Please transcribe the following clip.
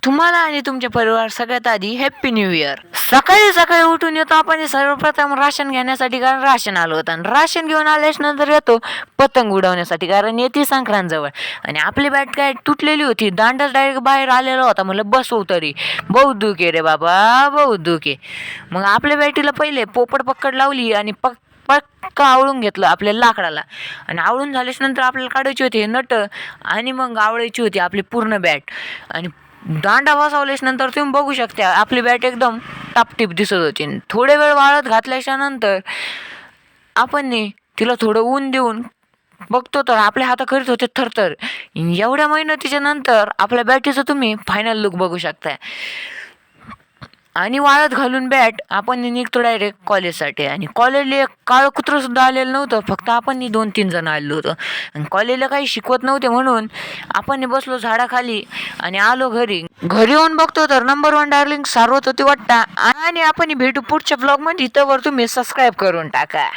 तुम्हाला आणि तुमच्या परिवार सगळ्यात आधी हॅप्पी न्यू इयर. सकाळी सकाळी उठून येतो आपण सर्वप्रथम राशन घेण्यासाठी, कारण राशन आलं होतं. आणि राशन घेऊन आल्याच नंतर येतो पतंग उडवण्यासाठी, कारण येते संक्रांत जवळ. आणि आपली बॅट काय तुटलेली होती, दांडच डायरेक्ट बाहेर आलेला होता. म्हणलं बसव तरी, बहुत दुखे रे बाबा, बहुत दुखे. मग आपल्या बॅटीला पहिले पोपट पक्कड लावली आणि पक्का आवळून घेतलं आपल्या लाकडाला. आणि आवळून झाल्याच नंतर आपल्याला काढायची होती हे नट, आणि मग आवळायची होती आपली पूर्ण बॅट. आणि दांडा बसवल्याच नंतर तुम्ही बघू शकता आपली बॅट एकदम टापटीप दिसत होती. थोडे वेळ वाळत घातल्याच्या नंतर आपण तिला थोडं ऊन देऊन बघतो तर आपल्या हाता करीत होते थरथर. एवढ्या मेहनतीच्या नंतर आपल्या बॅटीचं तुम्ही फायनल लुक बघू शकताय. आणि वाळत घालून बॅट आपण निघतो डायरेक्ट कॉलेजसाठी. आणि कॉलेजला एक काळं कुत्रंसुद्धा आलेलं नव्हतं, फक्त आपण 2-3 जण आलेलो होतो. आणि कॉलेजला काही शिकवत नव्हते म्हणून आपण बसलो झाडाखाली आणि आलो घरी. घरी येऊन बघतो तर नंबर 1 डार्लिंग सारवत होती वाटतं. आणि आपण भेटू पुढच्या ब्लॉगमध्ये, तोवर तुम्ही सबस्क्राईब करून टाका.